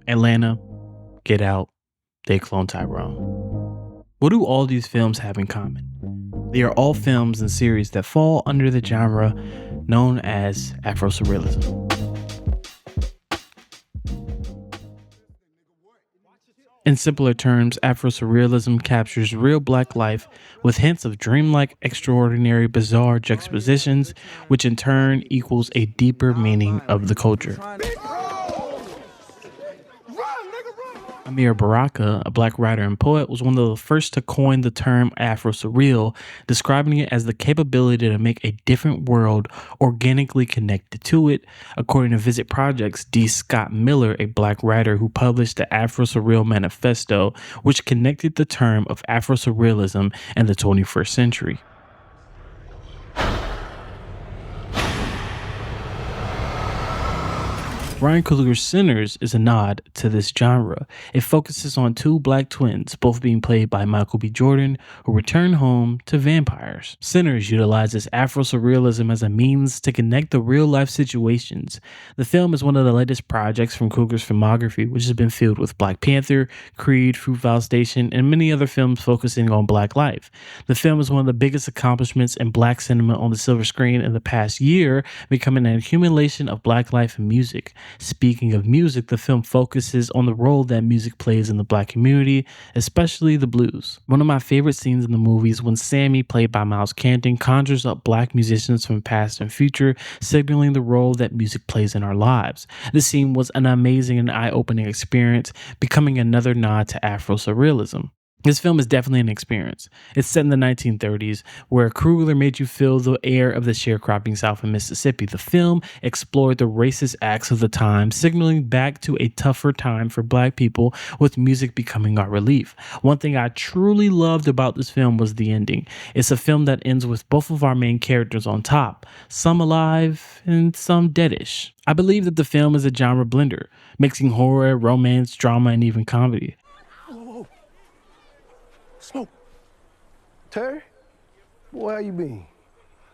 Atlanta, Get Out, They Cloned Tyrone. What do all these films have in common? They are all films and series that fall under the genre known as Afro-surrealism. In simpler terms, Afro-surrealism captures real black life with hints of dreamlike, extraordinary, bizarre juxtapositions, which in turn equals a deeper meaning of the culture. Amir Baraka, a black writer and poet, was one of the first to coin the term Afro-surreal, describing it as the capability to make a different world organically connected to it. According to Visit Project's D. Scott Miller, a black writer who published the Afro-surreal Manifesto, which connected the term of Afro-surrealism and the 21st century. Ryan Coogler's Sinners is a nod to this genre. It focuses on two black twins, both being played by Michael B. Jordan, who return home to vampires. Sinners utilizes Afro-surrealism as a means to connect the real-life situations. The film is one of the latest projects from Coogler's filmography, which has been filled with Black Panther, Creed, Fruitvale Station, and many other films focusing on black life. The film is one of the biggest accomplishments in black cinema on the silver screen in the past year, becoming an accumulation of black life and music. Speaking of music, the film focuses on the role that music plays in the black community, especially the blues. One of my favorite scenes in the movie is when Sammy, played by Miles Canton, conjures up black musicians from past and future, signaling the role that music plays in our lives. This scene was an amazing and eye-opening experience, becoming another nod to Afro-surrealism. This film is definitely an experience. It's set in the 1930s, where Coogler made you feel the air of the sharecropping South of Mississippi. The film explored the racist acts of the time, signaling back to a tougher time for black people, with music becoming our relief. One thing I truly loved about this film was the ending. It's a film that ends with both of our main characters on top, some alive and some deadish. I believe that the film is a genre blender, mixing horror, romance, drama, and even comedy. Smoke. Terry? Boy, how you been?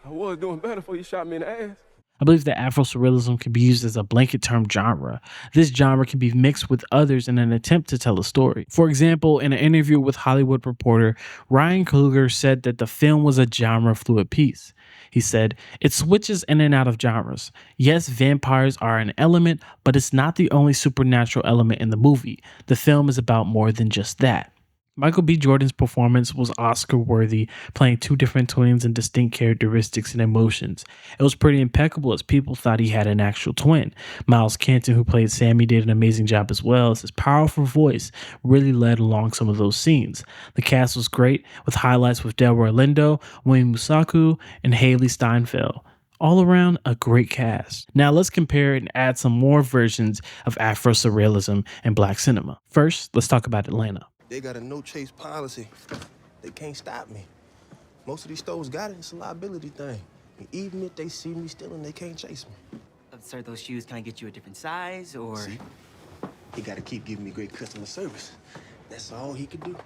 I was doing better before you shot me in the ass. I believe that Afro-surrealism can be used as a blanket term genre. This genre can be mixed with others in an attempt to tell a story. For example, in an interview with Hollywood Reporter, Ryan Coogler said that the film was a genre fluid piece. He said, "It switches in and out of genres. Yes, vampires are an element, but it's not the only supernatural element in the movie. The film is about more than just that." Michael B. Jordan's performance was Oscar-worthy, playing two different twins and distinct characteristics and emotions. It was pretty impeccable, as people thought he had an actual twin. Miles Canton, who played Sammy, did an amazing job as well, as his powerful voice really led along some of those scenes. The cast was great, with highlights with Delroy Lindo, Wayne Musaku, and Haley Steinfeld. All around, a great cast. Now let's compare and add some more versions of Afro-surrealism in black cinema. First, let's talk about Atlanta. They got a no-chase policy. They can't stop me. Most of these stores got it. It's a liability thing. And even if they see me stealing, they can't chase me. Sir, those shoes can I get you a different size, or? See? He got to keep giving me great customer service. That's all he could do.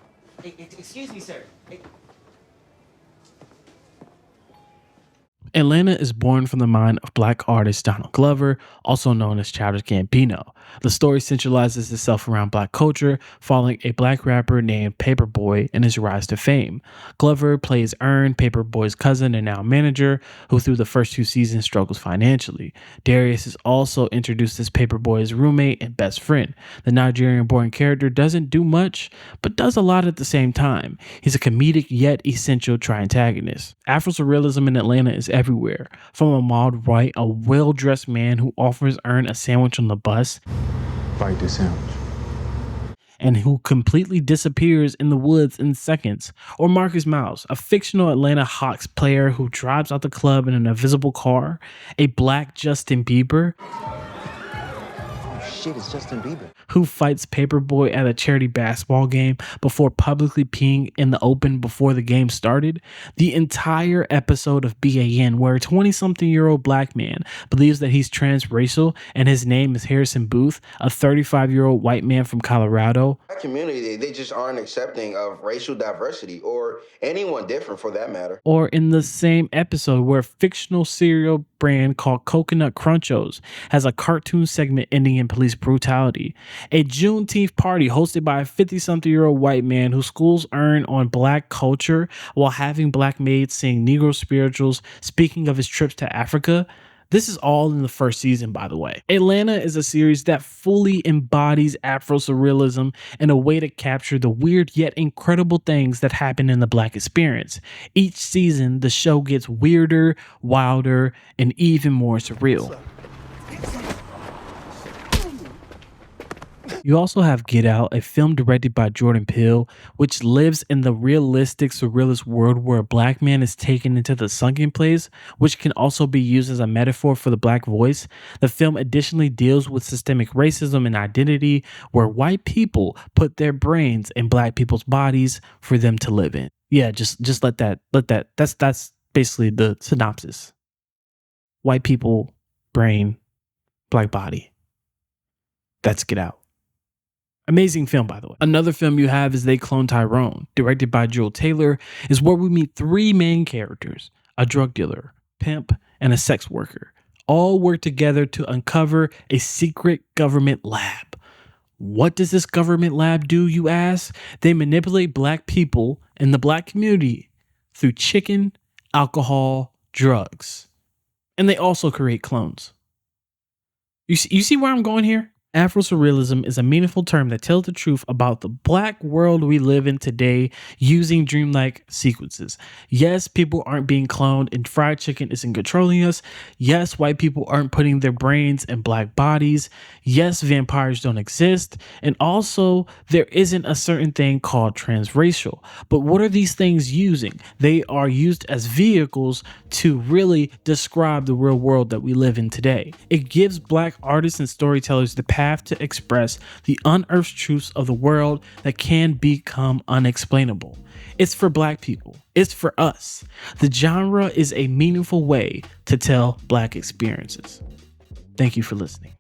Hey, excuse me, sir. Hey. Atlanta is born from the mind of black artist Donald Glover, also known as Childish Gambino. The story centralizes itself around black culture, following a black rapper named Paperboy and his rise to fame. Glover plays Earn, Paperboy's cousin and now manager, who through the first two seasons struggles financially. Darius is also introduced as Paperboy's roommate and best friend. The Nigerian-born character doesn't do much, but does a lot at the same time. He's a comedic yet essential tri-antagonist. Afro-surrealism in Atlanta is everywhere. From a mild right, a well-dressed man who offers Earn a sandwich on the bus, bite this sandwich, and who completely disappears in the woods in seconds. Or Marcus Miles, a fictional Atlanta Hawks player who drives out the club in an invisible car. A black Justin Bieber. Shit, it's Justin Bieber. Who fights Paperboy at a charity basketball game before publicly peeing in the open before the game started. The entire episode of BAN, where a 20-something-year-old black man believes that he's transracial and his name is Harrison Booth, a 35-year-old white man from Colorado. Our community, they just aren't accepting of racial diversity or anyone different for that matter. Or in the same episode where fictional serial brand called Coconut Crunchos has a cartoon segment ending in police brutality. A Juneteenth party hosted by a 50-something-year-old white man who schools earn on black culture while having black maids sing Negro spirituals, speaking of his trips to Africa. This is all in the first season, by the way. Atlanta is a series that fully embodies Afro-surrealism in a way to capture the weird yet incredible things that happen in the black experience. Each season, the show gets weirder, wilder, and even more surreal. You also have Get Out, a film directed by Jordan Peele, which lives in the realistic surrealist world where a black man is taken into the sunken place, which can also be used as a metaphor for the black voice. The film additionally deals with systemic racism and identity, where white people put their brains in black people's bodies for them to live in. Yeah, just let that that's basically the synopsis. White people, brain, black body. That's Get Out. Amazing film, by the way. Another film you have is They Cloned Tyrone, directed by Joel Taylor, is where we meet three main characters, a drug dealer, pimp, and a sex worker, all work together to uncover a secret government lab. What does this government lab do, you ask? They manipulate black people in the black community through chicken, alcohol, drugs. And they also create clones. You see where I'm going here? Afro-surrealism is a meaningful term that tells the truth about the black world we live in today using dreamlike sequences. Yes, people aren't being cloned and fried chicken isn't controlling us. Yes, white people aren't putting their brains in black bodies. Yes, vampires don't exist. And also, there isn't a certain thing called transracial. But what are these things using? They are used as vehicles to really describe the real world that we live in today. It gives black artists and storytellers the path to express the unearthed truths of the world that can become unexplainable. It's for black people. It's for us. The genre is a meaningful way to tell black experiences. Thank you for listening.